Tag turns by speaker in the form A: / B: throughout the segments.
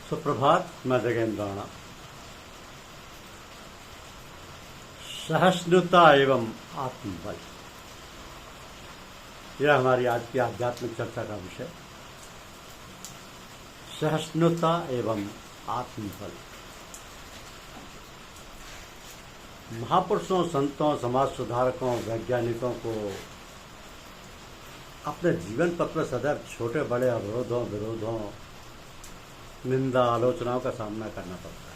A: सुप्रभात। मैं जगेंद्र राणा। सहिष्णुता एवं आत्मबल, यह हमारी आज की आध्यात्मिक चर्चा का विषय। सहिष्णुता एवं आत्मबल। महापुरुषों, संतों, समाज सुधारकों, वैज्ञानिकों को अपने जीवन पथ में सदैव छोटे बड़े अवरोधों, विरोधों, निंदा, आलोचनाओं का सामना करना पड़ता है।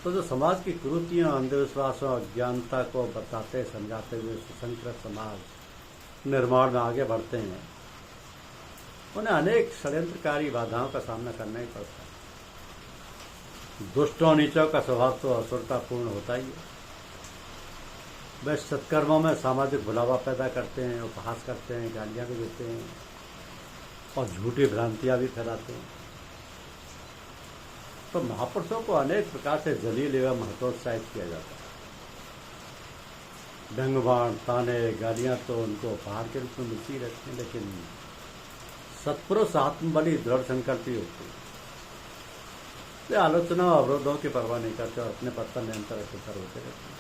A: तो जो समाज की कुरीतियों, अंधविश्वासों, अज्ञानता को बताते समझाते हुए सुसंकृत समाज निर्माण में आगे बढ़ते हैं, उन्हें अनेक षड्यंत्रकारी बाधाओं का सामना करना ही पड़ता है। दुष्टों नीचों का स्वभाव तो असुरतापूर्ण होता ही है। वे सत्कर्मों में सामाजिक बुलावा पैदा करते हैं, उपहास करते हैं, गालियां भी देते हैं और झूठी भ्रांतियां भी फैलाते हैं। तो महापुरुषों को अनेक प्रकार से जलील एवं हतोत्साहित किया जाता है। डंगबाण, ताने, गालियां तो उनको उपहार के रूप में मिलती रहती हैं, लेकिन सत्पुरुष आत्मबली दृढ़ संकल्पी होते हैं। वे आलोचना और अवरोधों की परवाह नहीं करते और अपने पद पर निरंतर अग्रसर होते रहते हैं।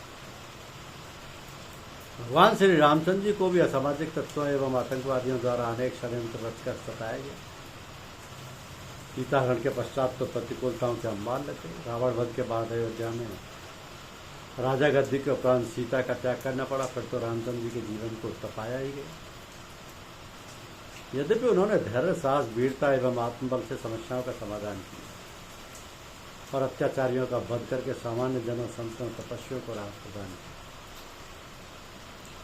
A: भगवान श्री रामचंद्र जी को भी असामाजिक तत्वों एवं आतंकवादियों द्वारा अनेक षड्यंत्र रचकर सताया गया। सीताहरण के पश्चात तो प्रतिकूलताओं से हम मान लेते। रावण वध के बाद अयोध्या में राजा गद्दी के उपरांत सीता का त्याग करना पड़ा, फिर तो रामचंद्र जी के जीवन को तपाया ही गया। यद्यपि उन्होंने धैर्य, साहस, वीरता एवं आत्मबल से समस्याओं का समाधान किया और अत्याचारियों का वध करके सामान्य जनों, संतों, तपस्वियों को राहत प्रदान की।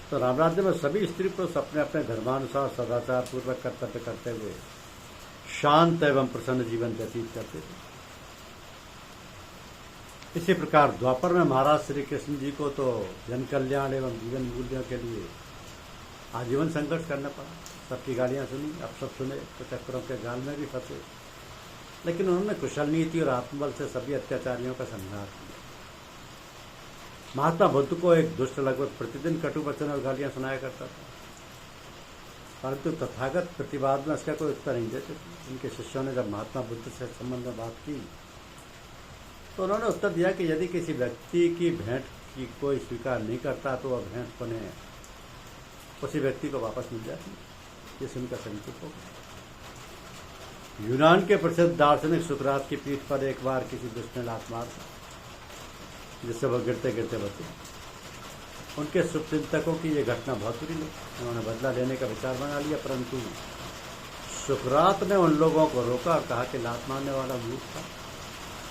A: तो रामराज्य में सभी स्त्री पुरुष अपने अपने धर्मानुसार सदाचार पूर्वक कर्तव्य करते हुए शांत एवं प्रसन्न जीवन व्यतीत करते थे। इसी प्रकार द्वापर में महाराज श्री कृष्ण जी को तो जन कल्याण एवं जीवन मूल्यों के लिए आजीवन संघर्ष करना पड़ा। सबकी गालियां सुनी, अपशब्द सुने, तो चक्रों के जाल में भी फंसे, लेकिन उन्होंने कुशल नीति और आत्मबल से सभी अत्याचारियों का संहार किया। महात्मा बुद्ध को एक दुष्ट लगभग प्रतिदिन कटु वचन और गालियां सुनाया करता था, परंतु तथागत प्रतिवाद में इसका कोई उत्तर नहीं देते थे। उनके शिष्यों ने जब महात्मा बुद्ध से संबंध में बात की तो उन्होंने उत्तर दिया कि यदि किसी व्यक्ति की भेंट की कोई स्वीकार नहीं करता तो वह भेंट उन्हें उसी व्यक्ति को वापस मिल जाती। ये सुनकर संतुष्ट हो गए। यूनान के प्रसिद्ध दार्शनिक सुकरात की पीठ पर एक बार किसी दुष्ट ने लात मार, जिससे वह गिरते गिरते बचे। उनके शुभचिंतकों की यह घटना बहुत बुरी लगी। उन्होंने बदला लेने का विचार बना लिया, परंतु सुकरात ने उन लोगों को रोका और कहा कि लात मारने वाला मूर्ख था,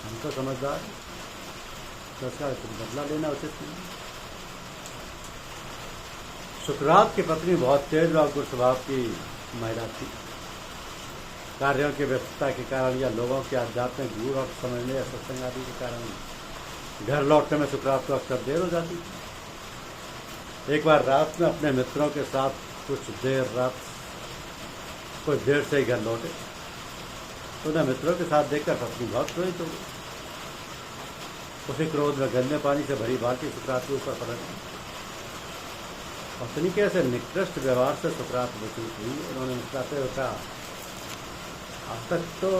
A: हम तो समझदार हैं, तो उसका बदला लेना उचित नहीं। सुकरात की पत्नी बहुत तेज और गुण स्वभाव की महिला थी। कार्यों की व्यस्तता के कारण या लोगों के आध्यात्मिक गुण और समझने या सत्संग आदि के कारण घर लौटने में सुकरात को अक्सर देर हो जाती थी। एक बार रात में अपने मित्रों के साथ कुछ देर से ही घर लौटे तो उन्हें मित्रों के साथ देखकर पत्नी बहुत क्रोधित हो गई। उसी क्रोध में गंदे पानी से भरी बाल्टी सुकरात के ऊपर पलट गई। पत्नी के ऐसे निकृष्ट व्यवहार से सुकरात विचलित हुई। उन्होंने मुस्कुराते हुए कहा, अब तक तो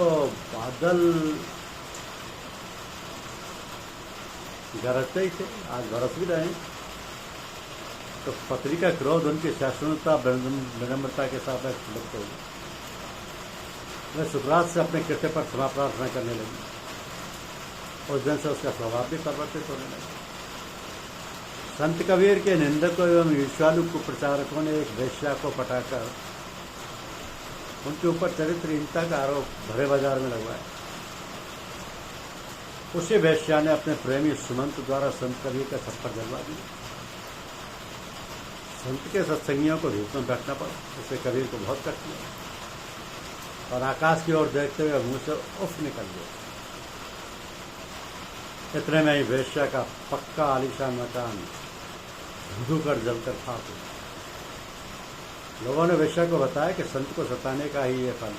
A: बादल गरजते ही थे, आज बरस भी रहे। तो पत्नी का क्रोध उनकी सहिष्णुता, विनम्रता के साथ लुप्त हो गई। वह सुकरात से अपने कृत्य पर क्षमा प्रार्थना करने लगी। उस दिन से उसका स्वभाव भी परिवर्तित होने लगा। संत कबीर के निंदकों एवं ईर्ष्यालु कुप्रचारकों ने एक वेश्या को पटाकर उनके ऊपर चरित्रहीनता का आरोप भरे बाजार में लगवाया। उसी वेश्या ने अपने प्रेमी सुमंत द्वारा संत कबीर का छप्पर जलवा दिया। संत के सत्संगियों को धूप में बैठना पड़ा, उससे कबीर को बहुत कष्ट हुआ और आकाश की ओर देखते हुए मुंह से उफ निकल गया। इतने में ही वेश्या का पक्का आलीशान मकान धुकर जलकर खाक हुआ। लोगों ने वेश्या को बताया कि संत को सताने का ही ये फल।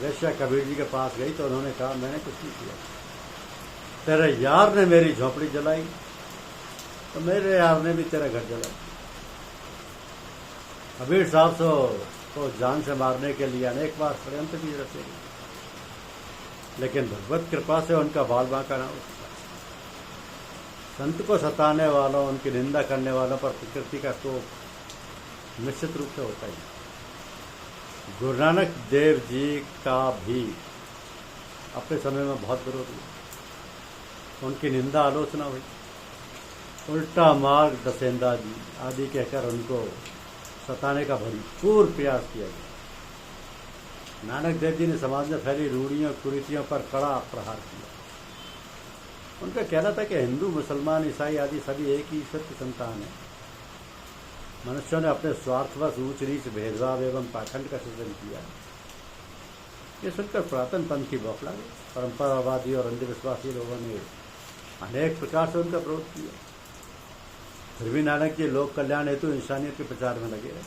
A: वेश्या कबीर जी के पास गई तो उन्होंने कहा, मैंने कुछ नहीं किया, तेरे यार ने मेरी झोपड़ी जलाई तो मेरे यार ने भी तेरा घर जलाया। कबीर साहब को जान से मारने के लिए अनेक बार षड्यंत्र भी रचे। लेकिन भगवत कृपा से उनका बाल बांका ना उठता। संत को सताने वालों, उनकी निंदा करने वालों पर प्रकृति का कोप निश्चित रूप से होता ही। गुरु नानक देव जी का भी अपने समय में बहुत विरोध हुआ, उनकी निंदा आलोचना हुई, उल्टा मार्ग दसेंदा जी आदि कहकर उनको सताने का भरपूर प्रयास किया गया। नानक देव जी ने समाज में फैली रूढ़ियों कुरीतियों पर कड़ा प्रहार किया। उनका कहना था कि हिंदू, मुसलमान, ईसाई आदि सभी एक ही ईश्वर की संतान है। मनुष्यों ने अपने स्वार्थवश ऊंच नीच, भेदभाव एवं पाखंड का सृजन किया। ये सुनकर पुरातन पंथ की बौखला गई। परंपरावादी और अंधविश्वासी लोगों ने अनेक प्रकार से उनका विरोध किया। फिर भी नानक जी लोक कल्याण हेतु इंसानियत के प्रचार में लगे रहे।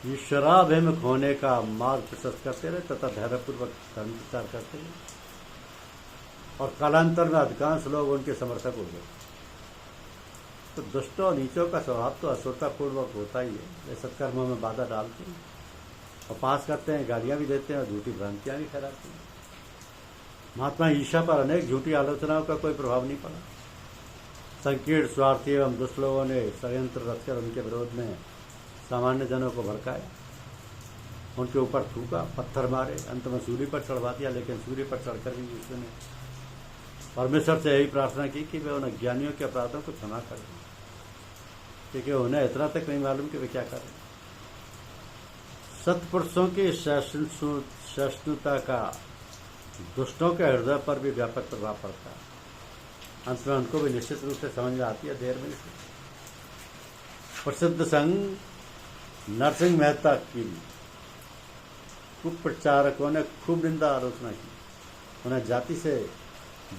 A: ईश्वराभिमुख होने का मार्ग प्रशस्त करते रहे तथा धैर्यपूर्वक धर्म प्रचार करते रहे, और कालांतर में अधिकांश लोग उनके समर्थक हो गए। तो दुष्टों और नीचों का स्वभाव तो असुरतापूर्वक होता ही है। वे सत्कर्मों में बाधा डालते हैं और पास करते हैं, गालियां भी देते हैं और झूठी भ्रांतियां भी फैलाते हैं। महात्मा ईशा पर अनेक झूठी आलोचनाओं का कोई प्रभाव नहीं पड़ा। संकीर्ण, स्वार्थी एवं दुष्ट लोगों ने षड्यंत्र रचकर उनके विरोध में सामान्य जनों को भड़काया, उनके ऊपर थूका, पत्थर मारे, अंत में सूली पर चढ़वा दिया। लेकिन सूली पर चढ़कर भी यीशु ने परमेश्वर से यही प्रार्थना की कि वे उन अज्ञानियों के अपराधों को क्षमा करें, क्योंकि उन्हें इतना तक नहीं मालूम कि वे क्या करें। सत्पुरुषों की सहिष्णुता का दुष्टों के हृदय पर भी व्यापक प्रभाव पड़ता है। अंत में उनको भी निश्चित रूप से समझ में आती है, देर में नहीं। प्रसिद्ध संघ नरसिंह मेहता की कुप्रचारकों ने खूब निंदा आलोचना की, उन्हें जाति से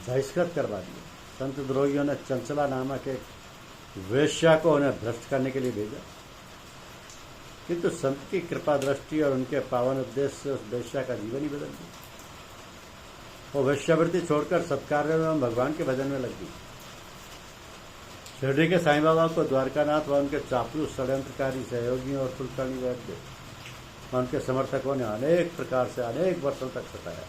A: बहिष्कृत करवा दिया। संत द्रोहियों ने चंचला नामक एक वेश्या को उन्हें भ्रष्ट करने के लिए भेजा, किंतु संत की कृपा दृष्टि और उनके पावन उद्देश्य से उस वेश्या का जीवन ही बदल गया। वो वेश्यावृत्ति छोड़कर सत्कार्य एवं भगवान के भजन में लग गई। शिरडी के साईं बाबा को द्वारकानाथ व उनके चापलूस षड्यंत्रकारी सहयोगियों और कुलकर्णी वैद्य व उनके समर्थकों ने अनेक प्रकार से अनेक वर्षों तक सताया।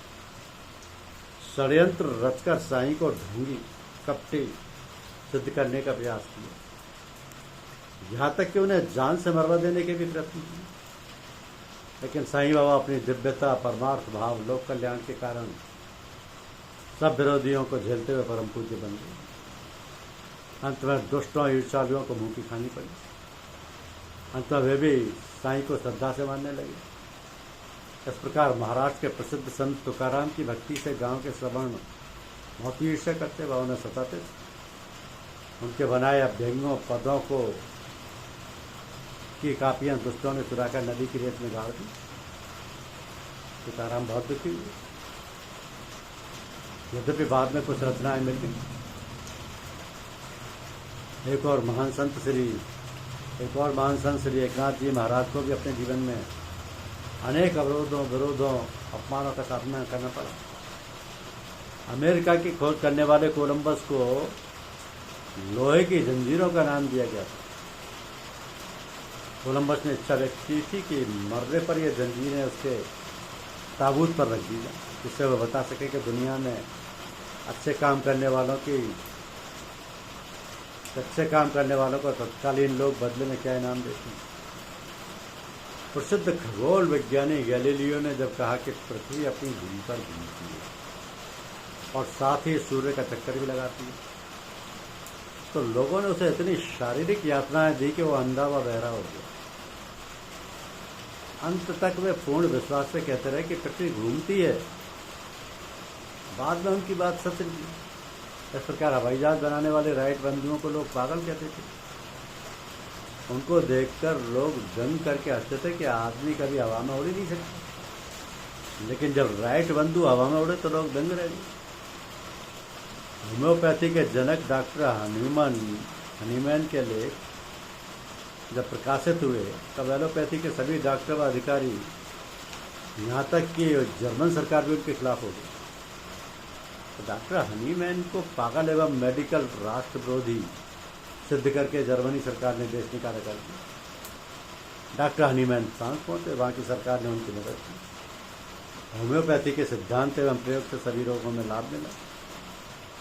A: षड्यंत्र रचकर साईं को ढोंगी, कपटी सिद्ध करने का प्रयास किया, यहाँ तक कि उन्हें जान से मरवा देने के भी प्रयत्न किए। लेकिन साईं बाबा अपनी दिव्यता, परमार्थ भाव, लोक कल्याण के कारण सब विरोधियों को झेलते हुए परम पूज्य बन गए। अंत में दुष्टों, ईर्ष्यालुओं को मुंह की खानी पड़ी। अंत में वे भी साईं को श्रद्धा से मानने लगे। इस प्रकार महाराष्ट्र के प्रसिद्ध संत तुकाराम की भक्ति से गांव के श्रवण बहुत ही ईर्ष्या करते व उन्हें सताते। उनके बनाए अभ्यंगों, पदों को की कापियां दुष्टों ने चुराकर नदी की रेत में गाड़ दी। तुकाराम बहुत दुखी हुए। यद्यपि बाद में कुछ रचनाएं मिल गई। एक और महान संत श्री एकनाथ जी महाराज को भी अपने जीवन में अनेक अवरोधों, विरोधों, अपमानों का सामना करना पड़ा। अमेरिका की खोज करने वाले कोलंबस को लोहे की जंजीरों का नाम दिया गया था। कोलंबस ने इच्छा व्यक्त की थी कि मरने पर यह जंजीरें उसके ताबूत पर रख दी जाए, जिससे वह बता सके कि दुनिया में अच्छे काम करने वालों को तत्कालीन लोग बदले में क्या इनाम देते हैं। प्रसिद्ध खगोल विज्ञानी गैलीलियो ने जब कहा कि पृथ्वी अपनी धुरी पर घूमती है और साथ ही सूर्य का चक्कर भी लगाती है, तो लोगों ने उसे इतनी शारीरिक यातनाएं दी कि वो अंधा व बहरा हो गया। अंत तक वे पूर्ण विश्वास से कहते रहे कि पृथ्वी घूमती है। बाद में उनकी बात सच निकली। इस प्रकार हवाई जहाज बनाने वाले राइट बंधुओं को लोग पागल कहते थे। उनको देखकर लोग दंग करके हंसते थे कि आदमी कभी हवा में उड़ ही नहीं सकता। लेकिन जब राइट बंधु हवा में उड़े तो लोग दंग रह गए। होम्योपैथी के जनक डॉक्टर हनीमैन के लेख जब प्रकाशित हुए तब एलोपैथी के सभी डॉक्टर व अधिकारी, यहाँ तक कि जर्मन सरकार भी उनके खिलाफ हो गई। तो डॉक्टर हनीमैन को पागल एवं मेडिकल राष्ट्रविरोधी सिद्ध करके जर्मनी सरकार ने देश निकाला कर दिया। डॉक्टर हनीमैन फ्रांस पहुंचे, वहाँ की सरकार ने उनकी मदद की। होम्योपैथी के सिद्धांत एवं प्रयोग से सभी रोगों में लाभ मिला।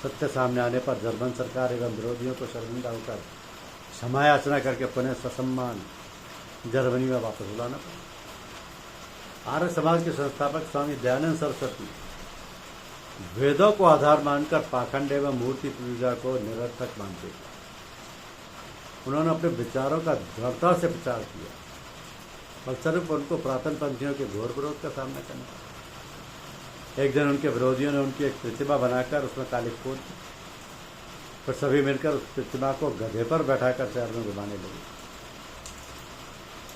A: सत्य सामने आने पर जर्मन सरकार एवं विरोधियों को शर्मिंदा होकर क्षमा याचना करके पुनः ससम्मान जर्मनी में वापस बुलाना पड़ा। आर्य समाज के संस्थापक स्वामी दयानंद सरस्वती वेदों को आधार मानकर पाखंड एवं मूर्ति पूजा को निरर्थक मानते थे। उन्होंने अपने विचारों का दृढ़ता से प्रचार किया, फलस्वरूप उनको पुरातन पंथियों के घोर विरोध का सामना करना पड़ा। एक दिन उनके विरोधियों ने उनकी एक प्रतिमा बनाकर उसमें कालिख पोत दी, फिर सभी मिलकर उस प्रतिमा को गधे पर बैठाकर शहर में घुमाने लगे।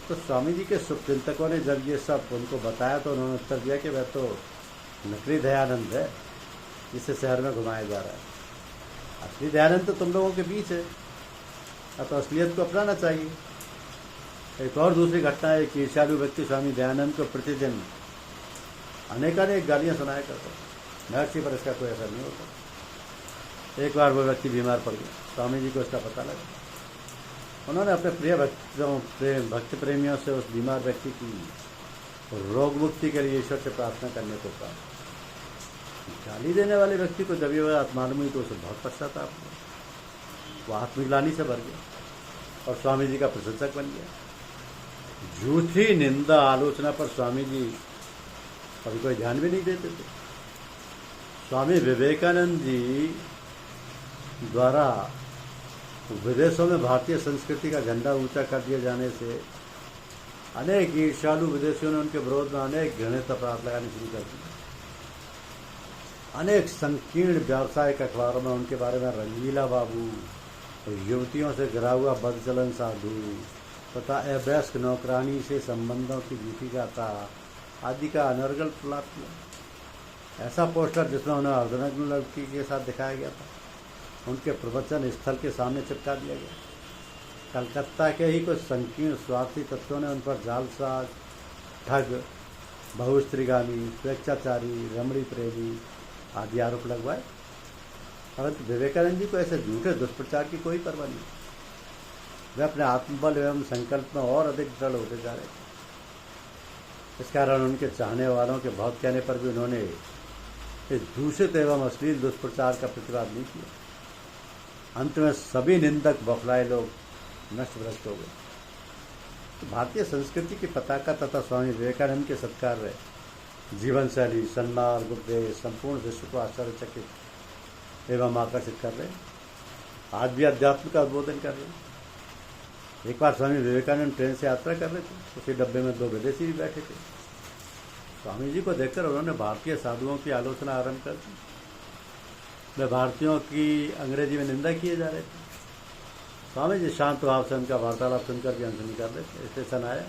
A: तो स्वामी जी के शुभचिंतकों ने जब ये सब उनको बताया तो उन्होंने उत्तर दिया कि वह तो नकली दयानंद है जिसे शहर में घुमाया जा रहा है। असली दयानंद तो तुम लोगों के बीच है, तो असलियत को अपनाना चाहिए। एक और दूसरी घटना है कि ईर्ष्यालु व्यक्ति स्वामी दयानंद को प्रतिदिन अनेकानेक गालियाँ सुनाया करता, महर्षि पर इसका कोई असर नहीं होता। एक बार वो व्यक्ति बीमार पड़ गया, स्वामी जी को इसका पता लगा। उन्होंने अपने प्रिय भक्त प्रेमियों से उस बीमार व्यक्ति की रोग मुक्ति के लिए ईश्वर से प्रार्थना करने को कहा। गाली देने वाले व्यक्ति को जब ये बात मालूम हुई तो उसे बहुत पश्चाताप हुआ। वो आत्मग्लानि से भर गया और स्वामी जी का प्रशंसक बन गया। झूठी निंदा आलोचना पर स्वामी जी कभी कोई ध्यान भी नहीं देते थे। स्वामी विवेकानंद जी द्वारा विदेशों में भारतीय संस्कृति का झंडा ऊंचा कर दिए जाने से अनेक ईर्ष्यालु विदेशियों ने उनके विरोध में अनेक घृणित अपराध लगाने शुरू कर दिए। अनेक संकीर्ण व्यावसायिक अखबारों में उनके बारे में रंगीला बाबू, युवतियों से गिरा हुआ बदचलन साधु तथा अवयस्क नौकरानी से संबंधों की झूठी गाथा आदि का अनर्गल प्रलाप किया। ऐसा पोस्टर जिसमें उन्हें अर्धनग्न लड़की के साथ दिखाया गया था, उनके प्रवचन स्थल के सामने चिपका दिया गया। कलकत्ता के ही कुछ संकीर्ण स्वार्थी तत्वों ने उन पर जालसाज, ठग, बहुस्त्रीगामी, स्वेच्छाचारी, रमणी प्रेमी आदि आरोप लगवाए। परंतु विवेकानंद जी को ऐसे झूठे दुष्प्रचार की कोई परवाह नहीं। वे अपने आत्मबल एवं संकल्प में और अधिक दृढ़ होते जा रहे थे। इस कारण उनके चाहने वालों के बहुत कहने पर भी उन्होंने इस दूषित एवं अश्लील दुष्प्रचार का प्रतिवाद नहीं किया। अंत में सभी निंदक बौखलाए लोग नष्टभ्रष्ट हो गए। तो भारतीय संस्कृति की पताका तथा स्वामी विवेकानंद के सत्कार जीवन शैली, सन्मार्ग, उपदेश संपूर्ण विश्व को आश्चर्यचकित एवं आकर्षित कर रहे हैं। आज भी अध्यात्म का उद्बोधन कर रहे हैं। एक बार स्वामी विवेकानंद ट्रेन से यात्रा कर रहे थे, उसी डब्बे में 2 विदेशी भी बैठे थे। स्वामी जी को देखकर उन्होंने भारतीय साधुओं की आलोचना आरंभ कर दी। वे भारतीयों की अंग्रेजी में निंदा किए जा रहे थे। स्वामी जी शांत भाव से उनका वार्तालाप सुनकर भी अनसुनी कर रहे थे। स्टेशन आया,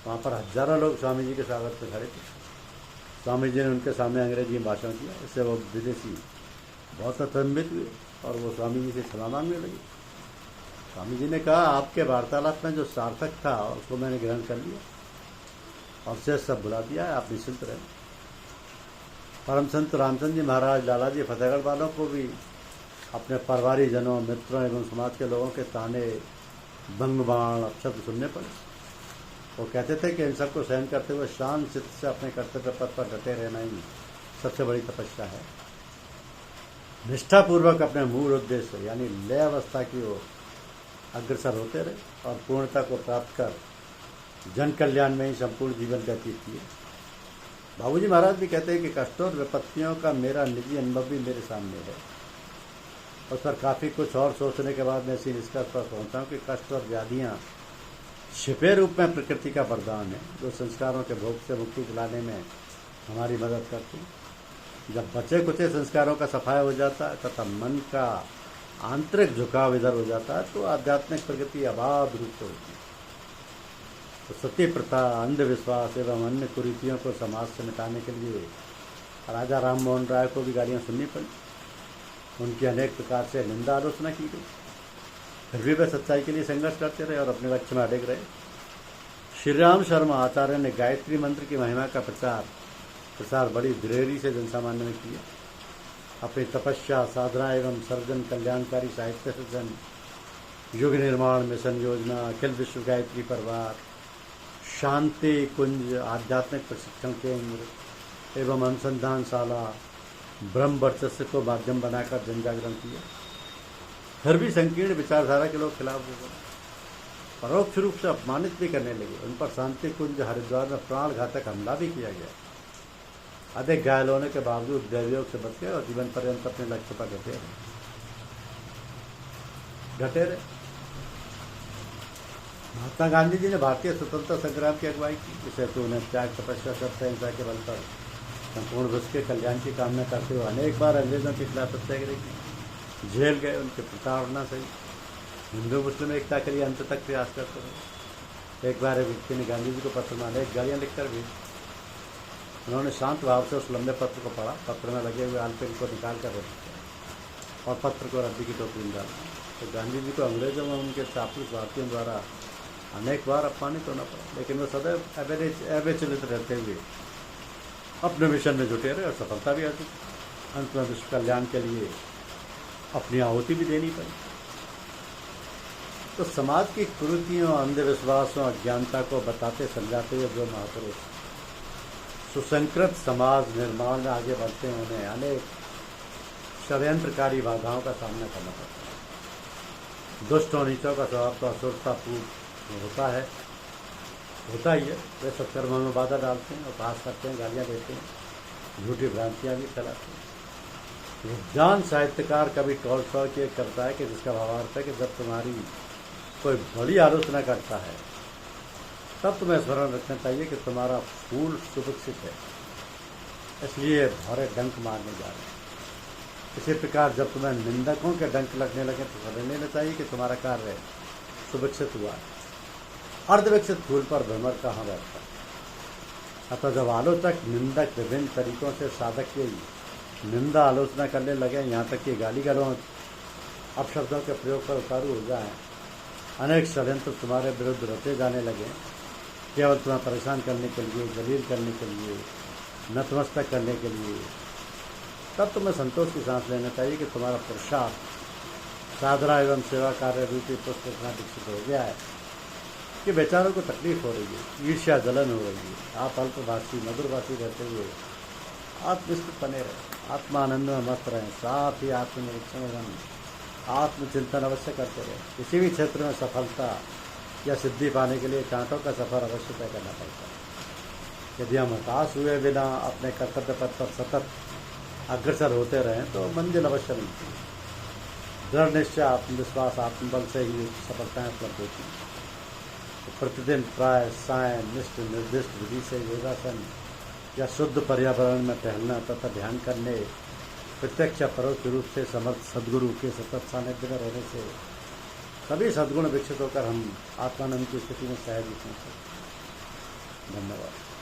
A: वहाँ पर हजारों लोग स्वामी जी के स्वागत में खड़े थे। स्वामी जी ने उनके सामने अंग्रेजी में भाषण किया। इससे वो विदेशी बहुत अचंभित हुए और वो स्वामी जी से क्षमा मांगने लगे। स्वामी जी ने कहा, आपके वार्तालाप में जो सार्थक था उसको मैंने ग्रहण कर लिया और शेष सब बुला दिया है, आप निश्चिंत रहें। परम संत रामचंद्र जी महाराज लाला जी फतेहगढ़ वालों को भी अपने परिवारी जनों, मित्रों एवं समाज के लोगों के ताने, बंगबाण, अपशब्द सुनने पड़े। वो कहते थे कि इन सबको सहन करते हुए शांत चित्त से अपने कर्तव्य पथ पर डटे रहना ही सबसे बड़ी तपस्या है। निष्ठापूर्वक अपने मूल उद्देश्य यानी लय अवस्था की ओर अग्रसर होते रहे और पूर्णता को प्राप्त कर जन कल्याण में ही संपूर्ण जीवन व्यतीत किए। बाबूजी महाराज भी कहते हैं कि कष्टों और विपत्तियों का मेरा निजी अनुभव भी मेरे सामने है। उस पर काफ़ी कुछ और सोचने के बाद मैं इसी निष्कर्ष पर पहुँचा हूँ कि कष्ट और व्याधियाँ छिपे रूप में प्रकृति का वरदान है, जो संस्कारों के भोग से मुक्ति दिलाने में हमारी मदद करती है। जब बचे कुचे संस्कारों का सफाया हो जाता है तथा मन का आंतरिक झुकाव इधर हो जाता है तो आध्यात्मिक प्रगति अबाध रूप से होती है। तो सती प्रथा, अंधविश्वास एवं अन्य कुरीतियों को समाज से मिटाने के लिए राजा राम मोहन राय को भी गालियाँ सुननी पड़ी। उनकी अनेक प्रकार से निंदा आलोचना की गई, फिर भी वे सच्चाई के लिए संघर्ष करते रहे और अपने लक्ष्य में अड़िग रहे। श्री राम शर्मा आचार्य ने गायत्री मंत्र की महिमा का प्रसार बड़ी दृढ़ी से जनसामान्य में किया। अपनी तपस्या, साधना एवं सर्जन, कल्याणकारी साहित्य सृजन, युग निर्माण मिशन योजना, अखिल विश्व गायत्री परिवार, शांति कुंज, आध्यात्मिक प्रशिक्षण केंद्र, एवं अनुसंधानशाला ब्रह्म वर्चस्व को माध्यम बनाकर जन जागरण किया। फिर भी संकीर्ण विचारधारा के लोग खिलाफ हो गए, परोक्ष रूप से अपमानित भी करने लगे। उन पर शांति कुंज हरिद्वार में प्राण घातक हमला भी किया गया। अधिक घायल होने के बावजूद दैवयोग से बच गए और जीवन पर्यंत अपने लक्ष्य पर घटे रहे। महात्मा गांधी जी ने भारतीय स्वतंत्रता संग्राम की अगुवाई की, जिसे तो उन्हें त्याग, तपस्या, सत्य, अहिंसा के बल पर संपूर्ण विश्व के कल्याण की कामना करते हुए अनेक बार अंग्रेजों के खिलाफ सत्याग्रह की, झेल गए। उनके प्रताड़ना से हिंदू मुस्लिम एकता के लिए अंत तक प्रयास करते रहे। एक बार एक व्यक्ति ने गांधी जी को पत्र में अनेक गालियाँ लिखकर भी उन्होंने शांत भाव से उस लंबे पत्र को पढ़ा। पत्र में लगे हुए आलपेन को निकाल कर रख दिया और पत्र को रद्दी की टोकरी में डाला। तो गांधी जी को अंग्रेजों में उनके चापलूस भारतीयों द्वारा अनेक बार अपमानित होना पड़ा, लेकिन वो सदैव अविचलित रहते हुए अपने मिशन में जुटे रहे और सफलता भी हासिल। अंत में विश्व कल्याण के लिए अपनी आहुति भी देनी पड़ी। तो समाज की कुरीतियों, अंधविश्वासों, अज्ञानता को बताते समझाते हुए जो महापुरुष सुसंकृत समाज निर्माण में आगे बढ़ते हैं, उन्हें अनेक षड्यंत्रकारी बाधाओं का सामना करना पड़ता है। दुष्ट और नीचों का स्वभाव तो असुरतापूर्ण होता ही है। वे सत्कर्मों में बाधा डालते हैं, उपहास करते हैं, गालियाँ देते हैं, झूठी भ्रांतियाँ भी फैलाते हैं। विद्वान साहित्यकार कभी टॉलस्टॉय की करता है कि जिसका भावार्थ है कि जब तुम्हारी कोई बड़ी आलोचना करता है तब तुम्हें स्मरण रखना चाहिए कि तुम्हारा फूल सुविकसित है, इसलिए भौरे डंक मारने जा रहे हैं। इसी प्रकार जब तुम्हें निंदकों के डंक लगने लगे तो समझ लेना चाहिए कि तुम्हारा कार्य सुविकसित हुआ है। अर्धविकसित फूल पर भ्रमर कहाँ बैठता है। अतः जब आलोचक, निंदक विभिन्न तरीकों से साधक की निंदा, आलोचना करने लगे, यहाँ तक कि गाली गलौज, अपशब्दों के प्रयोग पर उतारू हो जाए, अनेक षड्यंत्र तुम्हारे विरुद्ध रचे जाने लगे, केवल तुम्हें परेशान करने के लिए, जलील करने के लिए, नतमस्तक करने के लिए, तब तुम्हें संतोष की सांस लेना चाहिए कि तुम्हारा पुरुषार्थ साधना एवं सेवा कार्य रूपी पुष्प इतना विकसित हो गया है कि बेचारों को तकलीफ हो रही है, ईर्ष्या जलन हो रही है। आप अल्पभाषी, मधुरभाषी रहते हुए आत्मनिष्ठ बने रहे, आत्मानंद में मस्त रहें, साथ ही आत्मनिरीक्षण एवं आत्मचिंतन अवश्य करते रहे। किसी भी क्षेत्र में सफलता या सिद्धि पाने के लिए कांटों का सफर अवश्य तय करना पड़ता है। यदि हम हताश हुए बिना अपने कर्तव्य पथ पर सतत अग्रसर होते रहें तो मंजिल अवश्य मिलती है। दृढ़ निश्चय, आत्मविश्वास, आत्मबल से ही सफलताएं उपलब्ध होती हैं। तो प्रतिदिन प्राय सायं निष्ठ निर्दिष्ट विधि से योगासन या शुद्ध पर्यावरण में टहलना तथा ध्यान करने, प्रत्यक्ष या परोक्ष रूप से समर्थ सद्गुरु के सतत सानिध्य में रहने से सभी सद्गुण विकसित होकर हम आत्मानंद की स्थिति में सहज ही पहुँच सकते हैं। धन्यवाद।